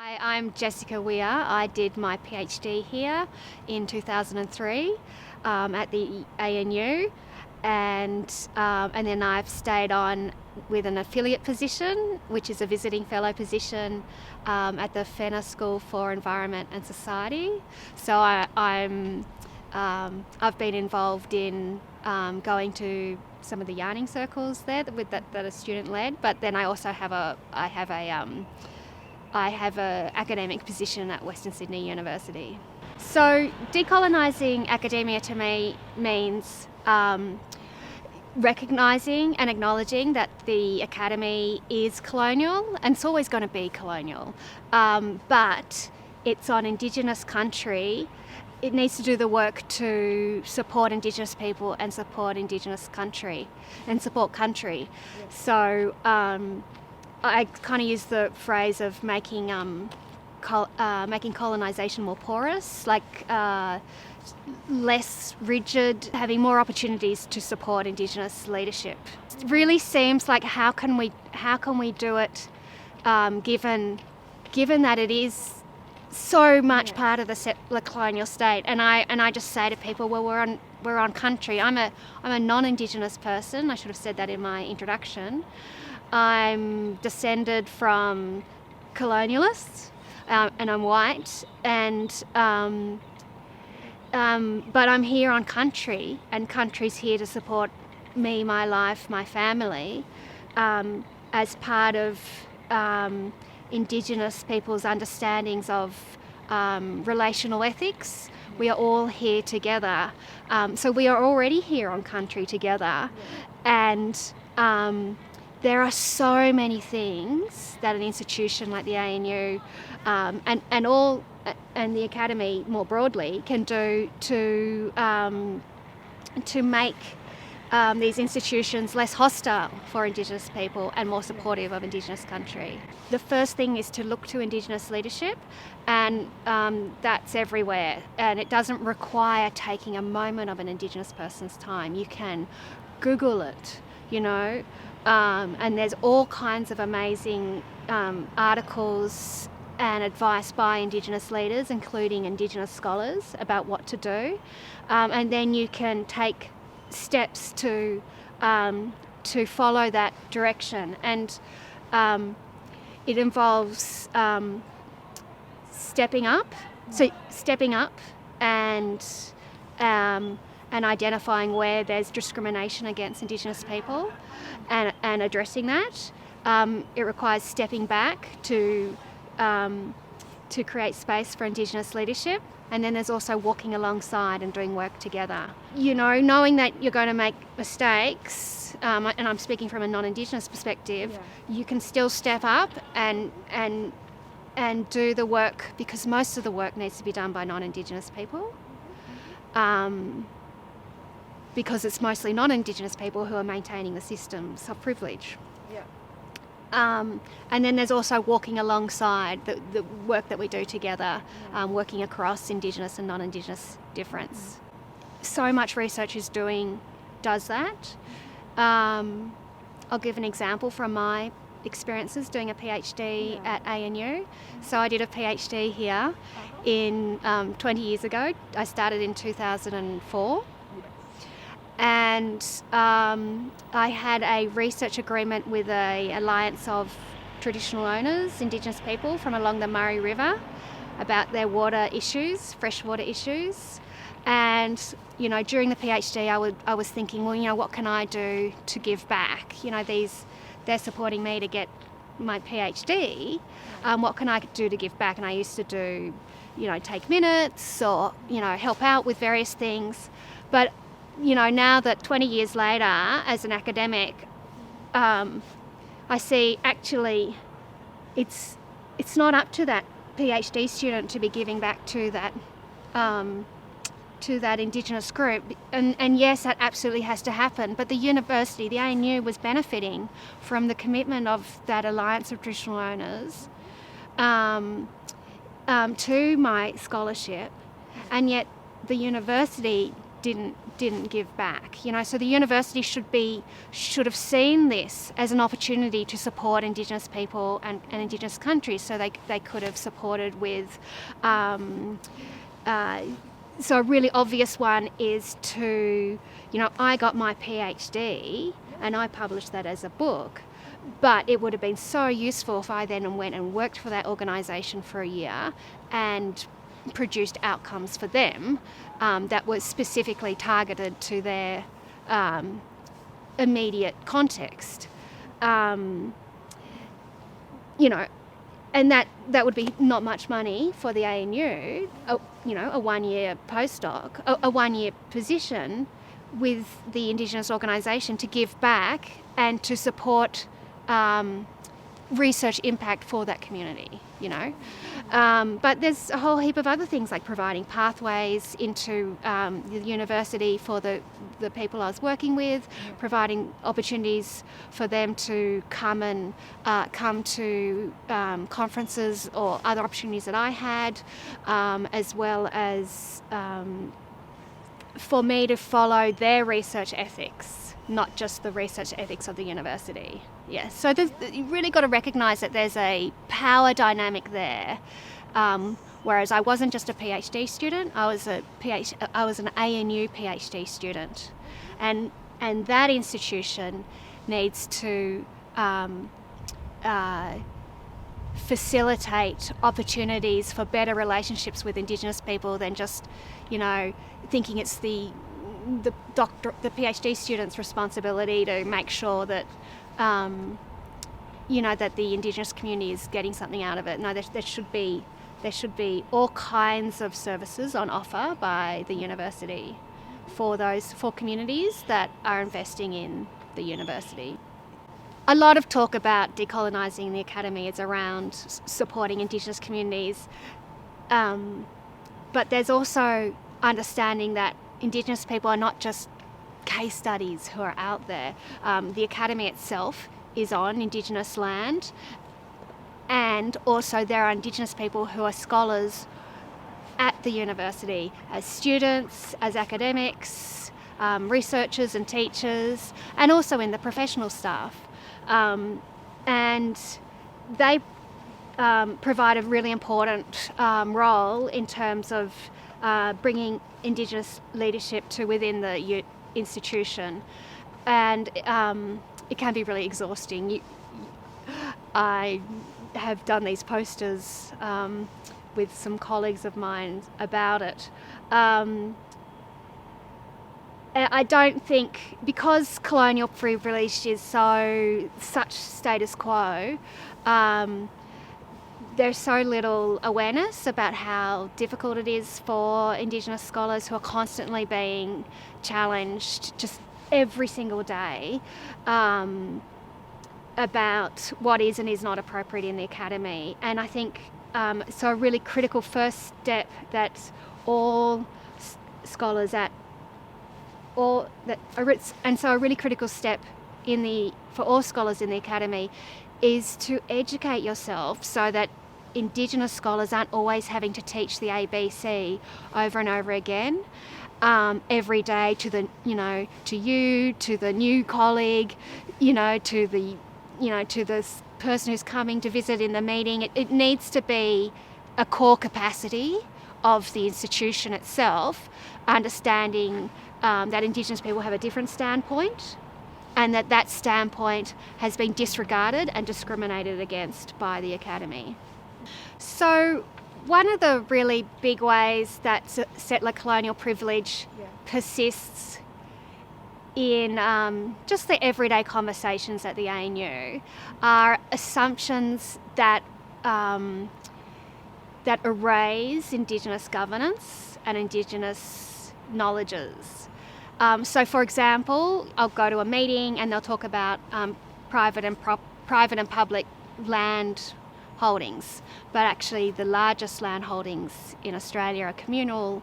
Hi, I'm Jessica Weir. I did my PhD here in 2003 at the ANU, and then I've stayed on with an affiliate position, which is a visiting fellow position at the Fenner School for Environment and Society. So I've been involved in going to some of the yarning circles there that are student led, but then I also have I have an academic position at Western Sydney University. So decolonising academia to me means recognising and acknowledging that the academy is colonial, and it's always going to be colonial, but it's on Indigenous country. It needs to do the work to support Indigenous people and support Indigenous country and support country. Yes. So I kind of use the phrase of making colonisation more porous, less rigid, having more opportunities to support Indigenous leadership. It really seems like how can we do it, given that it is so much part of the colonial state. And I just say to people, well, we're on country. I'm a non-Indigenous person. I should have said that in my introduction. I'm descended from colonialists, and I'm white, but I'm here on country, and country's here to support me, my life, my family, as part of Indigenous people's understandings of relational ethics. We are all here together, so we are already here on country together, and there are so many things that an institution like the ANU and the academy more broadly can do to make these institutions less hostile for Indigenous people and more supportive of Indigenous country. The first thing is to look to Indigenous leadership, and that's everywhere, and it doesn't require taking a moment of an Indigenous person's time. You can Google it, and there's all kinds of amazing articles and advice by Indigenous leaders, including Indigenous scholars, about what to do, and then you can take steps to follow that direction. And it involves stepping up and identifying where there's discrimination against Indigenous people and addressing that. It requires stepping back to create space for Indigenous leadership. And then there's also walking alongside and doing work together. Knowing that you're going to make mistakes, and I'm speaking from a non-Indigenous perspective, you can still step up and do the work, because most of the work needs to be done by non-Indigenous people. Because it's mostly non-Indigenous people who are maintaining the systems of privilege. Yeah. And then there's also walking alongside the work that we do together, working across Indigenous and non-Indigenous difference. So much research does that. I'll give an example from my experiences doing a PhD at ANU. So I did a PhD here in 20 years ago. I started in 2004. And I had a research agreement with an alliance of traditional owners, Indigenous people from along the Murray River, about their water issues, freshwater issues. And during the PhD, I was thinking, well, what can I do to give back? They're supporting me to get my PhD. What can I do to give back? And I used to do, take minutes or help out with various things, but now that 20 years later, as an academic, I see actually it's not up to that PhD student to be giving back to that Indigenous group. And yes, that absolutely has to happen. But the university, the ANU, was benefiting from the commitment of that alliance of traditional owners to my scholarship, and yet the university didn't didn't give back. So the university should have seen this as an opportunity to support Indigenous people and Indigenous countries, so they could have supported with. So a really obvious one is to, I got my PhD and I published that as a book, but it would have been so useful if I then went and worked for that organisation for a year and produced outcomes for them that was specifically targeted to their immediate context. And that would be not much money for the ANU, a 1-year postdoc, a 1-year position with the Indigenous organisation to give back and to support research impact for that community, But there's a whole heap of other things, like providing pathways into the university for the people I was working with, providing opportunities for them to come to conferences or other opportunities that I had, as well as for me to follow their research ethics, not just the research ethics of the university. Yeah, so you really got to recognise that there's a power dynamic there. Whereas I wasn't just a PhD student, I was an ANU PhD student, and that institution needs to facilitate opportunities for better relationships with Indigenous people than just, thinking it's the PhD student's responsibility to make sure that that the Indigenous community is getting something out of it. No, there should be all kinds of services on offer by the university for communities that are investing in the university. A lot of talk about decolonising the academy is around supporting Indigenous communities, but there's also understanding that Indigenous people are not just case studies who are out there. The academy itself is on Indigenous land, and also there are Indigenous people who are scholars at the university as students, as academics, researchers and teachers, and also in the professional staff. And they provide a really important role in terms of bringing Indigenous leadership to within the institution, and it can be really exhausting. I have done these posters with some colleagues of mine about it. I don't think, because colonial privilege is such status quo, there's so little awareness about how difficult it is for Indigenous scholars who are constantly being challenged just every single day about what is and is not appropriate in the academy. And I think so a really critical first step that all scholars a really critical step for all scholars in the academy is to educate yourself so that Indigenous scholars aren't always having to teach the ABC over and over again, every day to the new colleague, to the person who's coming to visit in the meeting. It needs to be a core capacity of the institution itself, understanding that Indigenous people have a different standpoint, and that standpoint has been disregarded and discriminated against by the academy. So one of the really big ways that settler colonial privilege persists in just the everyday conversations at the ANU are assumptions that erase Indigenous governance and Indigenous knowledges. So, for example, I'll go to a meeting and they'll talk about private and public land holdings, but actually the largest land holdings in Australia are communal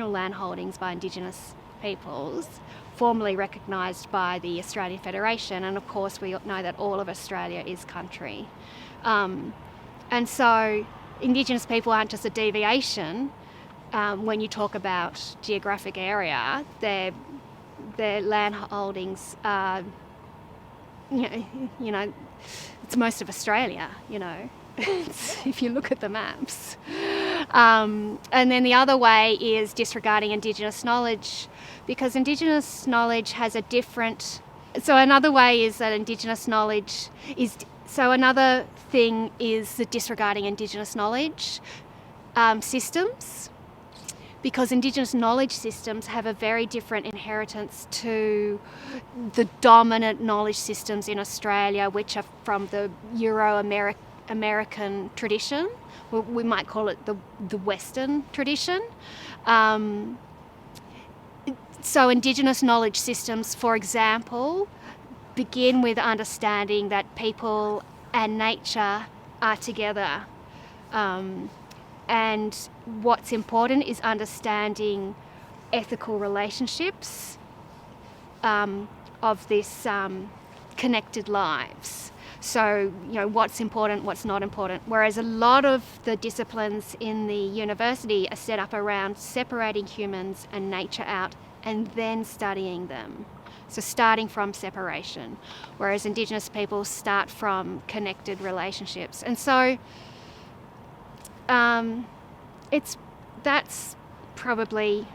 land holdings by Indigenous peoples, formally recognised by the Australian Federation, and of course we know that all of Australia is country. And so Indigenous people aren't just a deviation when you talk about geographic area, their land holdings are, you know, it's most of Australia, you know, if you look at the maps. And then the other way is disregarding Indigenous knowledge, because Indigenous knowledge has a different... So another way is that Indigenous knowledge is... So another thing is the disregarding Indigenous knowledge systems, because Indigenous knowledge systems have a very different inheritance to the dominant knowledge systems in Australia, which are from the Euro-American tradition. We might call it the Western tradition. So Indigenous knowledge systems, for example, begin with understanding that people and nature are together. And what's important is understanding ethical relationships of this connected lives. So, you know, what's important, what's not important. Whereas a lot of the disciplines in the university are set up around separating humans and nature out and then studying them. So starting from separation, whereas Indigenous people start from connected relationships. And so that's probably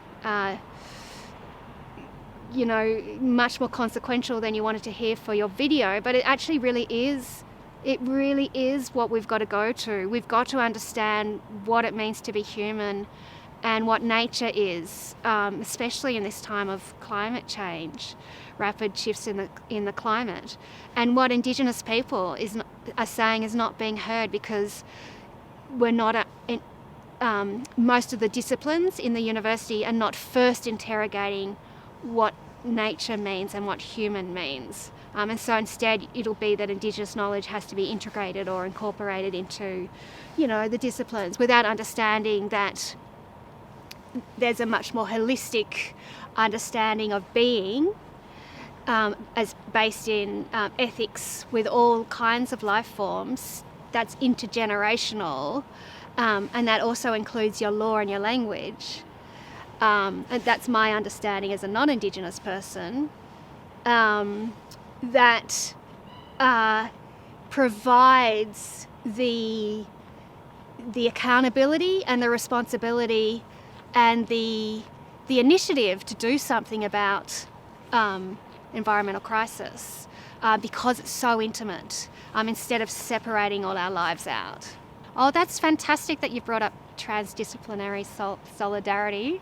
you know, much more consequential than you wanted to hear for your video, but it actually really is. It really is what we've got to go to. We've got to understand what it means to be human and what nature is, especially in this time of climate change, rapid shifts in the climate, and what Indigenous people are saying is not being heard, because we're not most of the disciplines in the university are not first interrogating what nature means and what human means. And so instead it'll be that Indigenous knowledge has to be integrated or incorporated into, you know, the disciplines, without understanding that there's a much more holistic understanding of being, as based in ethics with all kinds of life forms, that's intergenerational, and that also includes your law and your language. And that's my understanding as a non-Indigenous person, that provides the accountability and the responsibility and the initiative to do something about environmental crisis, because it's so intimate, instead of separating all our lives out. Oh, that's fantastic that you brought up transdisciplinary solidarity,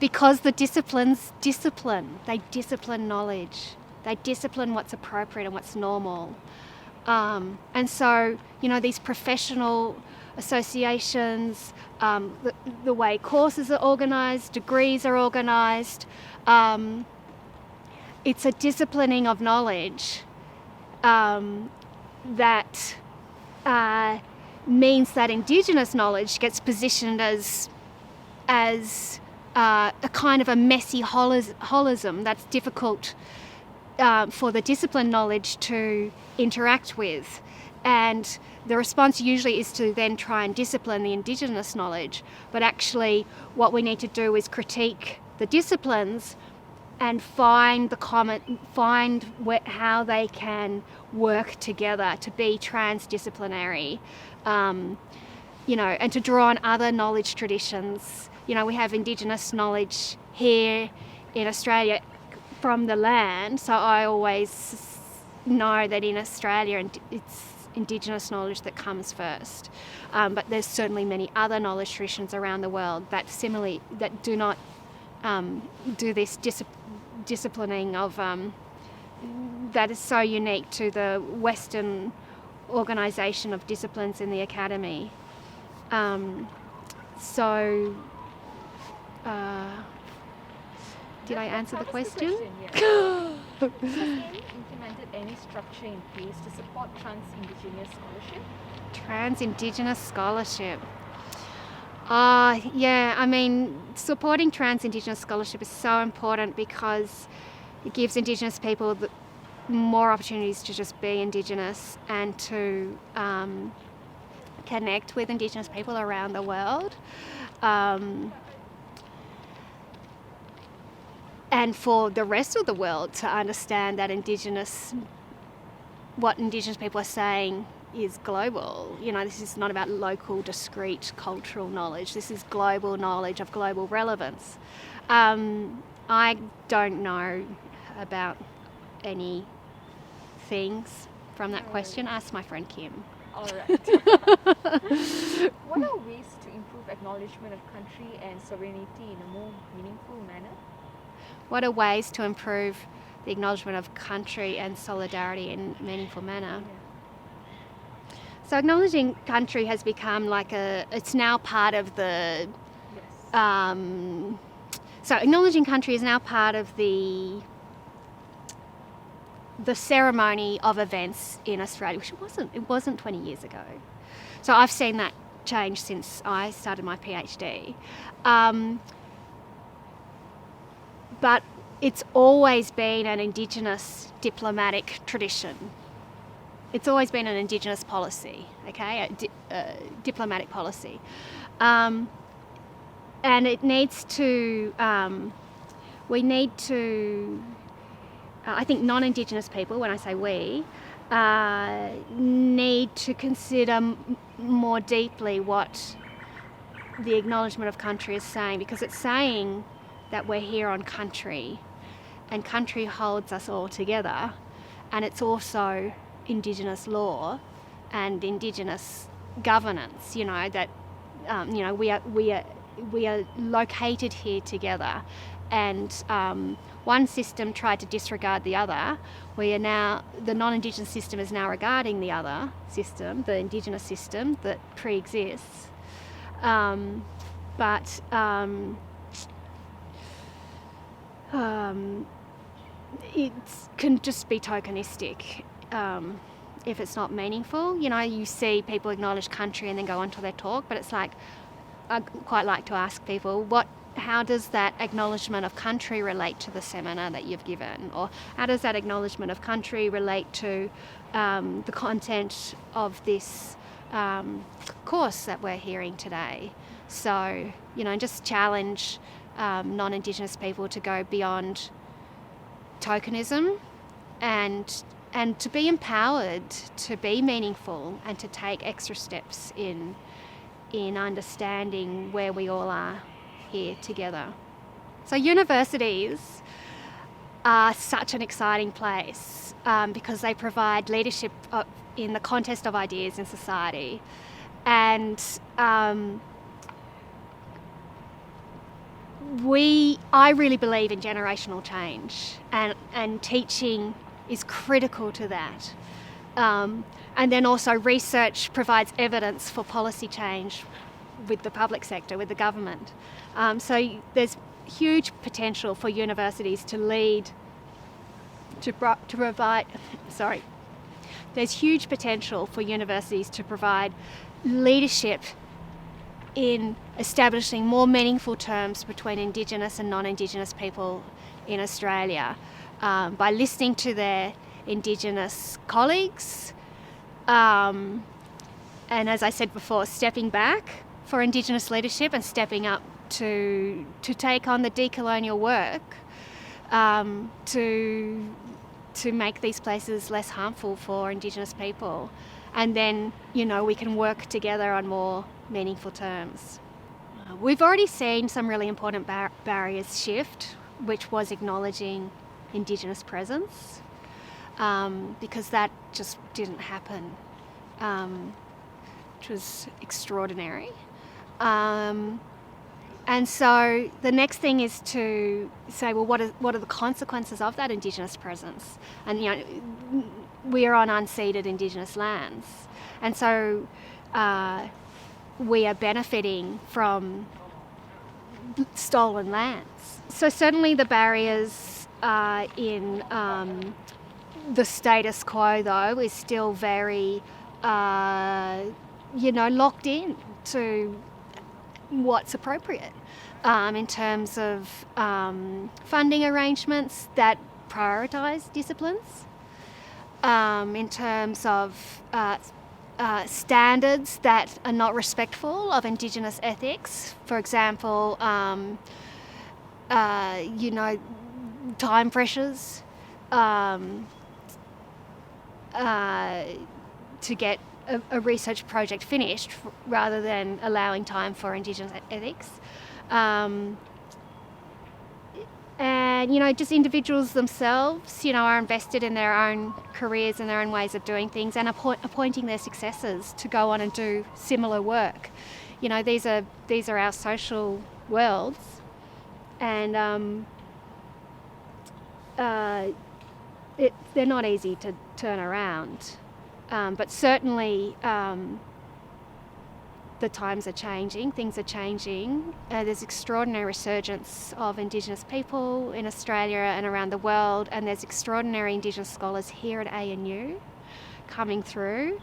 because the disciplines they discipline knowledge, they discipline what's appropriate and what's normal. And so, you know, these professional associations, the way courses are organised, degrees are organised, it's a disciplining of knowledge that means that Indigenous knowledge gets positioned as a kind of a messy holism that's difficult for the discipline knowledge to interact with. And the response usually is to then try and discipline the Indigenous knowledge, but actually what we need to do is critique the disciplines and find how they can work together to be transdisciplinary, you know, and to draw on other knowledge traditions. You know, we have Indigenous knowledge here in Australia from the land, so I always know that in Australia it's Indigenous knowledge that comes first. But there's certainly many other knowledge traditions around the world that do not do this disciplining of that is so unique to the Western organisation of disciplines in the academy. Did I answer the question? Has any implemented any structure in place to support trans-Indigenous scholarship? Trans-Indigenous scholarship. Yeah, I mean, supporting trans-Indigenous scholarship is so important because it gives Indigenous people more opportunities to just be Indigenous and to connect with Indigenous people around the world. And for the rest of the world to understand that what Indigenous people are saying is global. This is not about local, discrete cultural knowledge. This is global knowledge of global relevance. I don't know about any things from that question. Ask my friend Kim. All right. What are ways to improve acknowledgement of country and sovereignty in a more meaningful manner? What are ways to improve the acknowledgement of country and solidarity in a meaningful manner? Yeah. So acknowledging country has become it's now part of the... Yes. So acknowledging country is now part of the ceremony of events in Australia, which it wasn't 20 years ago. So I've seen that change since I started my PhD. But it's always been an Indigenous diplomatic tradition. It's always been an Indigenous policy, a diplomatic policy. And it needs to, we need to, I think non-Indigenous people, when I say we, need to consider more deeply what the acknowledgement of country is saying, because it's saying that we're here on country, and country holds us all together, and it's also Indigenous law and Indigenous governance. That we are located here together, and one system tried to disregard the other. The non-Indigenous system is now regarding the other system, the Indigenous system that pre-exists, but it can just be tokenistic if it's not meaningful. You see people acknowledge country and then go on to their talk, but it's like, I quite like to ask people, how does that acknowledgement of country relate to the seminar that you've given? Or how does that acknowledgement of country relate to the content of this course that we're hearing today? So, just challenge non-Indigenous people to go beyond tokenism and to be empowered, to be meaningful, and to take extra steps in understanding where we all are here together. So universities are such an exciting place because they provide leadership in the contest of ideas in society, and I really believe in generational change, and teaching is critical to that. And then also research provides evidence for policy change with the public sector, with the government. So there's huge potential for universities to lead, to provide, there's huge potential for universities to provide leadership in establishing more meaningful terms between Indigenous and non-Indigenous people in Australia by listening to their Indigenous colleagues, and as I said before, stepping back for Indigenous leadership and stepping up to take on the decolonial work to make these places less harmful for Indigenous people. And then, we can work together on more meaningful terms. We've already seen some really important barriers shift, which was acknowledging Indigenous presence, because that just didn't happen, which was extraordinary. And so the next thing is to say, well, what are the consequences of that Indigenous presence? And we are on unceded Indigenous lands, and so we are benefiting from stolen lands. So certainly the barriers in the status quo, though, is still very locked in to what's appropriate in terms of funding arrangements that prioritise disciplines, in terms of standards that are not respectful of Indigenous ethics. For example, time pressures to get a research project finished rather than allowing time for Indigenous ethics. And just individuals themselves, are invested in their own careers and their own ways of doing things, and appointing their successors to go on and do similar work. These are our social worlds, and they're not easy to turn around. But certainly the times are changing, things are changing. There's extraordinary resurgence of Indigenous people in Australia and around the world, and there's extraordinary Indigenous scholars here at ANU coming through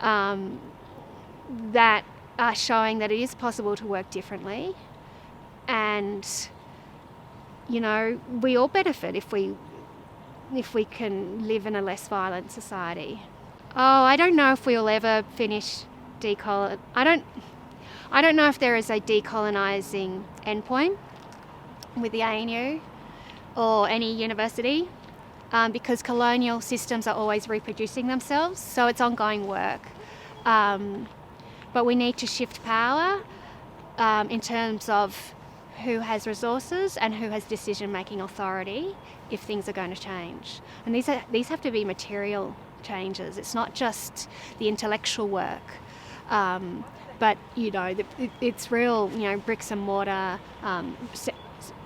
that are showing that it is possible to work differently. And, we all benefit if we can live in a less violent society. Oh, I don't know if we'll ever finish I don't know if there is a decolonising endpoint with the ANU or any university, because colonial systems are always reproducing themselves, so it's ongoing work. But we need to shift power in terms of who has resources and who has decision-making authority if things are going to change. And these have to be material changes. It's not just the intellectual work. But it's real, bricks and mortar,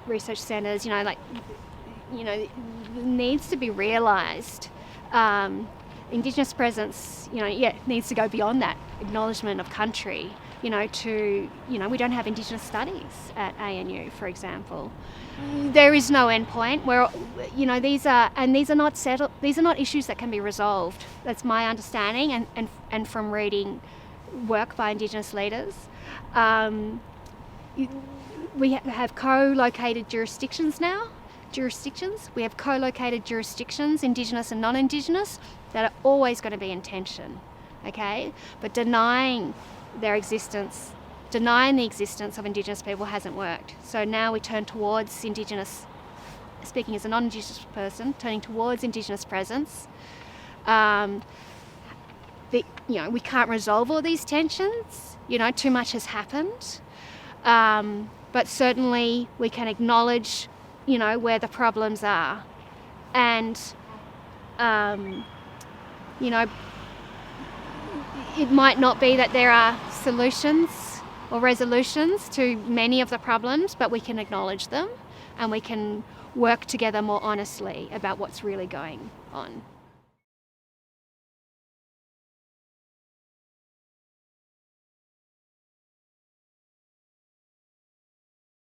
research centres, needs to be realised. Indigenous presence, needs to go beyond that acknowledgement of country, we don't have Indigenous studies at ANU, for example. There is no endpoint where, these are not settled, these are not issues that can be resolved. That's my understanding and from reading work by Indigenous leaders. We have co-located jurisdictions now. We have co-located jurisdictions, Indigenous and non-Indigenous, that are always going to be in tension, okay? But denying the existence of Indigenous people hasn't worked. So now we turn towards Indigenous, speaking as a non-Indigenous person, turning towards Indigenous presence. We can't resolve all these tensions. Too much has happened. But certainly we can acknowledge, where the problems are. And, it might not be that there are solutions or resolutions to many of the problems, but we can acknowledge them and we can work together more honestly about what's really going on.